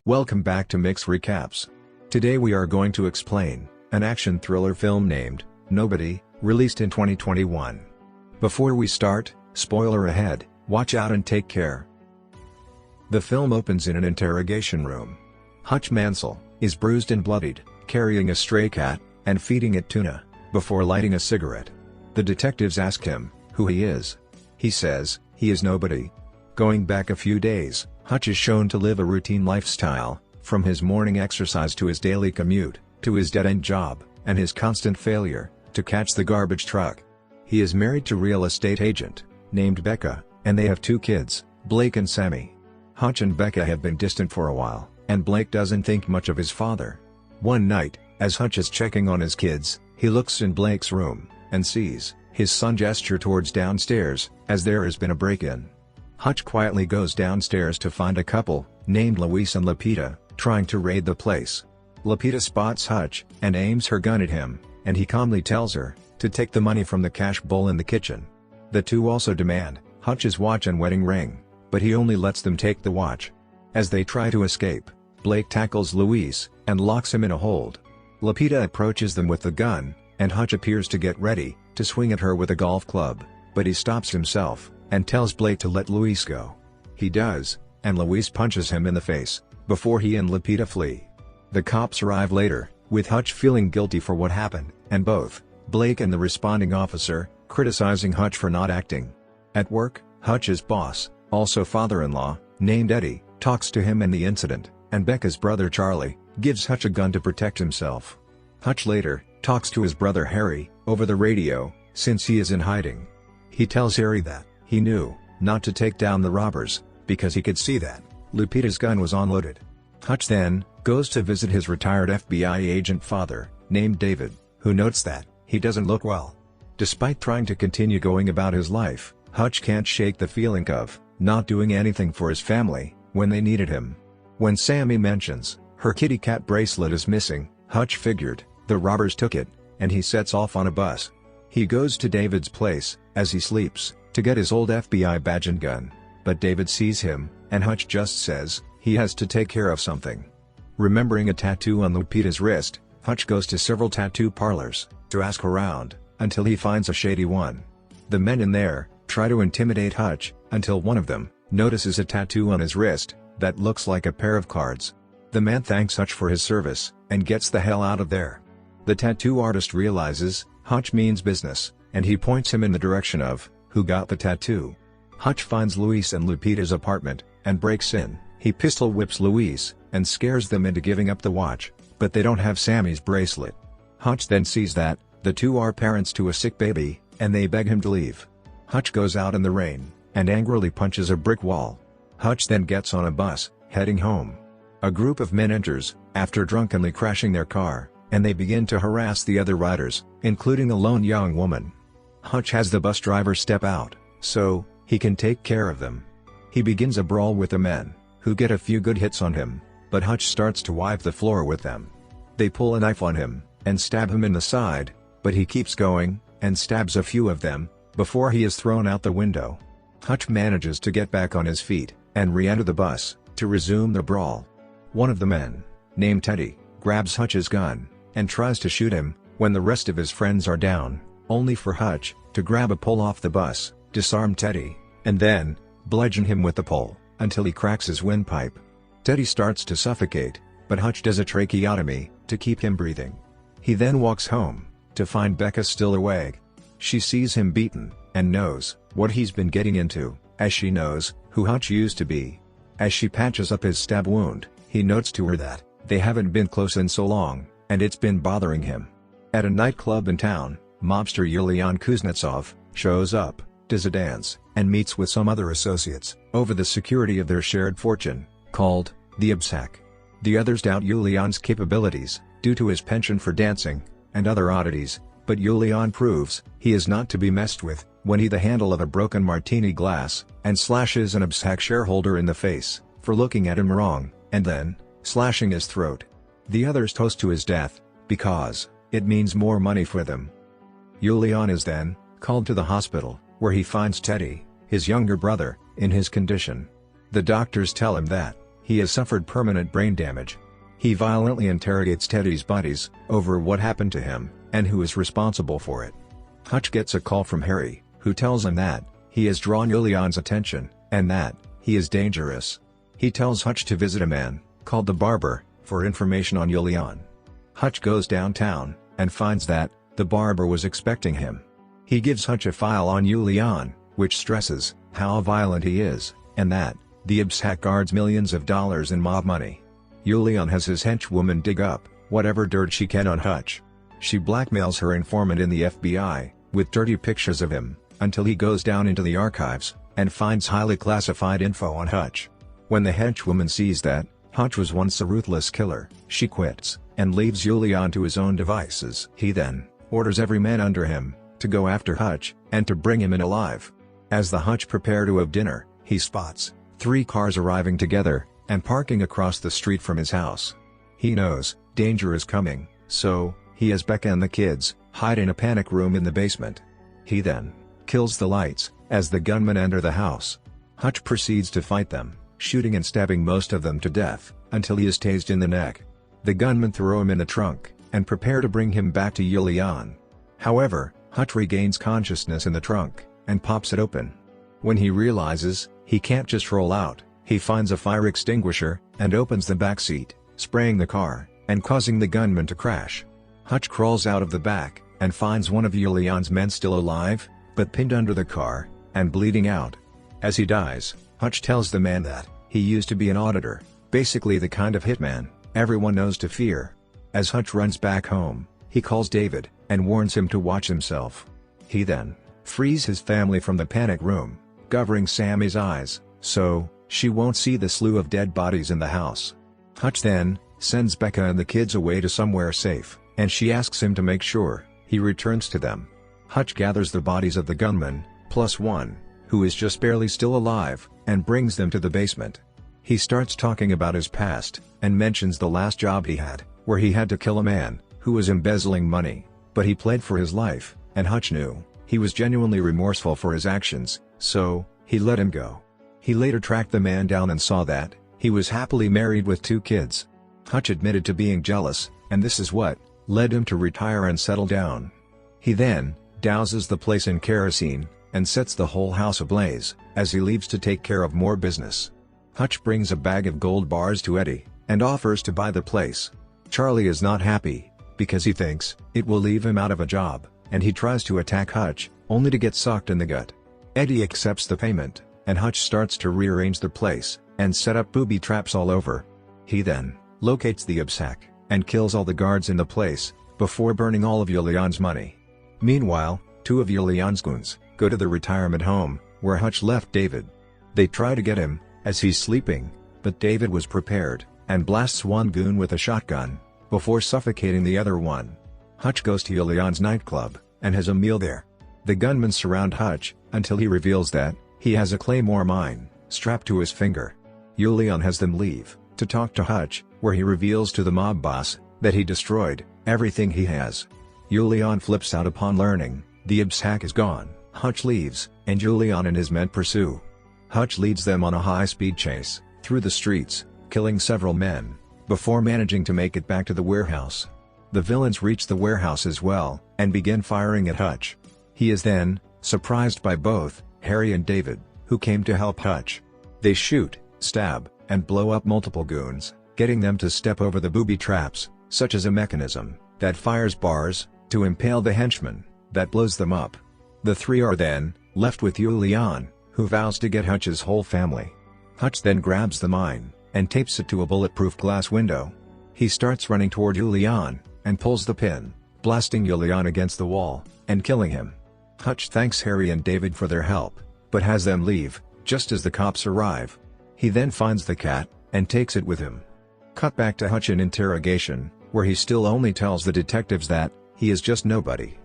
Welcome back to Mix Recaps. Today we are going to explain an action thriller film named Nobody, released in 2021. Before we start, spoiler ahead, watch out and take care. The film opens in an interrogation room. Hutch Mansell is bruised and bloodied, carrying a stray cat and feeding it tuna, before lighting a cigarette. The detectives ask him who he is. He says he is nobody. Going back a few days, Hutch is shown to live a routine lifestyle, from his morning exercise to his daily commute, to his dead-end job, and his constant failure to catch the garbage truck. He is married to real estate agent, named Becca, and they have 2 kids, Blake and Sammy. Hutch and Becca have been distant for a while, and Blake doesn't think much of his father. One night, as Hutch is checking on his kids, he looks in Blake's room, and sees his son gesture towards downstairs, as there has been a break-in. Hutch quietly goes downstairs to find a couple, named Luis and Lupita, trying to raid the place. Lupita spots Hutch, and aims her gun at him, and he calmly tells her to take the money from the cash bowl in the kitchen. The two also demand Hutch's watch and wedding ring, but he only lets them take the watch. As they try to escape, Blake tackles Luis, and locks him in a hold. Lupita approaches them with the gun, and Hutch appears to get ready to swing at her with a golf club, but he stops himself, and tells Blake to let Luis go. He does, and Luis punches him in the face, before he and Lupita flee. The cops arrive later, with Hutch feeling guilty for what happened, and both Blake and the responding officer criticizing Hutch for not acting. At work, Hutch's boss, also father-in-law, named Eddie, talks to him in the incident, and Becca's brother Charlie gives Hutch a gun to protect himself. Hutch later talks to his brother Harry over the radio, since he is in hiding. He tells Harry that he knew not to take down the robbers, because he could see that Lupita's gun was unloaded. Hutch then goes to visit his retired FBI agent father, named David, who notes that he doesn't look well. Despite trying to continue going about his life, Hutch can't shake the feeling of not doing anything for his family when they needed him. When Sammy mentions her kitty cat bracelet is missing, Hutch figured the robbers took it, and he sets off on a bus. He goes to David's place, as he sleeps, to get his old FBI badge and gun, but David sees him, and Hutch just says he has to take care of something. Remembering a tattoo on Lupita's wrist, Hutch goes to several tattoo parlors to ask around, until he finds a shady one. The men in there try to intimidate Hutch, until one of them notices a tattoo on his wrist that looks like a pair of cards. The man thanks Hutch for his service, and gets the hell out of there. The tattoo artist realizes Hutch means business, and he points him in the direction of who got the tattoo. Hutch finds Luis and Lupita's apartment, and breaks in. He pistol whips Luis, and scares them into giving up the watch, but they don't have Sammy's bracelet. Hutch then sees that the two are parents to a sick baby, and they beg him to leave. Hutch goes out in the rain, and angrily punches a brick wall. Hutch then gets on a bus, heading home. A group of men enters, after drunkenly crashing their car, and they begin to harass the other riders, including a lone young woman. Hutch has the bus driver step out, so he can take care of them. He begins a brawl with the men, who get a few good hits on him, but Hutch starts to wipe the floor with them. They pull a knife on him, and stab him in the side, but he keeps going, and stabs a few of them, before he is thrown out the window. Hutch manages to get back on his feet, and re-enter the bus, to resume the brawl. One of the men, named Teddy, grabs Hutch's gun, and tries to shoot him, when the rest of his friends are down, only for Hutch to grab a pole off the bus, disarm Teddy, and then bludgeon him with the pole, until he cracks his windpipe. Teddy starts to suffocate, but Hutch does a tracheotomy to keep him breathing. He then walks home, to find Becca still awake. She sees him beaten, and knows what he's been getting into, as she knows who Hutch used to be. As she patches up his stab wound, he notes to her that they haven't been close in so long, and it's been bothering him. At a nightclub in town, mobster Yulian Kuznetsov shows up, does a dance, and meets with some other associates over the security of their shared fortune, called the Obsak. The others doubt Yulian's capabilities, due to his penchant for dancing, and other oddities, but Yulian proves he is not to be messed with, when he the handle of a broken martini glass, and slashes an Obsak shareholder in the face, for looking at him wrong, and then slashing his throat. The others toast to his death, because it means more money for them. Yulian is then called to the hospital, where he finds Teddy, his younger brother, in his condition. The doctors tell him that He has suffered permanent brain damage. He violently interrogates Teddy's buddies over what happened to him, and who is responsible for it. Hutch gets a call from Harry, who tells him that he has drawn Julian's attention, and that he is dangerous. He tells Hutch to visit a man called the Barber for information on Julian. Hutch goes downtown and finds that the Barber was expecting him. He gives Hutch a file on Julian, which stresses how violent he is, and that the Ibsak guards millions of dollars in mob money. Julian has his henchwoman dig up whatever dirt she can on Hutch. She blackmails her informant in the FBI with dirty pictures of him, until he goes down into the archives and finds highly classified info on Hutch. When the henchwoman sees that Hutch was once a ruthless killer, she quits and leaves Julian to his own devices. He then orders every man under him to go after Hutch and to bring him in alive. As the Hutch prepare to have dinner, he spots 3 cars arriving together and parking across the street from his house. He knows danger is coming, so he has Becca and the kids hide in a panic room in the basement. He then kills the lights as the gunmen enter the house. Hutch proceeds to fight them, shooting and stabbing most of them to death, until he is tased in the neck. The gunmen throw him in the trunk and prepare to bring him back to Julian. However, Hutch regains consciousness in the trunk and pops it open. When he realizes he can't just roll out, he finds a fire extinguisher and opens the back seat, spraying the car and causing the gunman to crash. Hutch crawls out of the back and finds one of Julian's men still alive, but pinned under the car and bleeding out. As he dies, Hutch tells the man that he used to be an auditor, basically the kind of hitman everyone knows to fear. As Hutch runs back home, he calls David and warns him to watch himself. He then frees his family from the panic room, covering Sammy's eyes, so she won't see the slew of dead bodies in the house. Hutch then sends Becca and the kids away to somewhere safe, and she asks him to make sure he returns to them. Hutch gathers the bodies of the gunmen, plus one, who is just barely still alive, and brings them to the basement. He starts talking about his past, and mentions the last job he had, where he had to kill a man who was embezzling money, but he pled for his life, and Hutch knew he was genuinely remorseful for his actions, so he let him go. He later tracked the man down and saw that he was happily married with 2 kids. Hutch admitted to being jealous, and this is what led him to retire and settle down. He then douses the place in kerosene and sets the whole house ablaze as he leaves to take care of more business. Hutch brings a bag of gold bars to Eddie and offers to buy the place. Charlie is not happy because he thinks it will leave him out of a job, and he tries to attack Hutch, only to get socked in the gut. Eddie accepts the payment, and Hutch starts to rearrange the place and set up booby traps all over. He then locates the Ibsak and kills all the guards in the place before burning all of Julian's money. Meanwhile, 2 of Julian's goons go to the retirement home where Hutch left David. They try to get him as he's sleeping, but David was prepared and blasts one goon with a shotgun before suffocating the other one. Hutch goes to Julian's nightclub and has a meal there. The gunmen surround Hutch until he reveals that he has a claymore mine strapped to his finger. Julian has them leave to talk to Hutch, where he reveals to the mob boss that he destroyed everything he has. Julian flips out upon learning the Ibsak is gone. Hutch leaves, and Julian and his men pursue. Hutch leads them on a high-speed chase through the streets, killing several men before managing to make it back to the warehouse. The villains reach the warehouse as well and begin firing at Hutch. He is then surprised by both Harry and David, who came to help Hutch. They shoot, stab, and blow up multiple goons, getting them to step over the booby traps, such as a mechanism that fires bars to impale the henchmen that blows them up. The 3 are then left with Julian, who vows to get Hutch's whole family. Hutch then grabs the mine and tapes it to a bulletproof glass window. He starts running toward Julian and pulls the pin, blasting Julian against the wall and killing him. Hutch thanks Harry and David for their help, but has them leave just as the cops arrive. He then finds the cat and takes it with him. Cut back to Hutch in interrogation, where he still only tells the detectives that he is just nobody.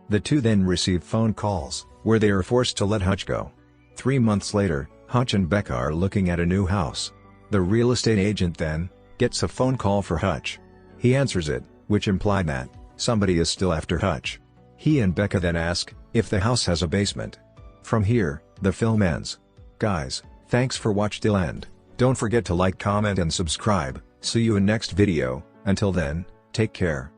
The 2 then receive phone calls where they are forced to let Hutch go. 3 months later, Hutch and Becca are looking at a new house. The real estate agent then gets a phone call for Hutch. He answers it, which implied that somebody is still after Hutch. He and Becca then ask if the house has a basement. From here, the film ends. Guys, thanks for watch till end. Don't forget to like, comment and subscribe. See you in next video. Until then, take care.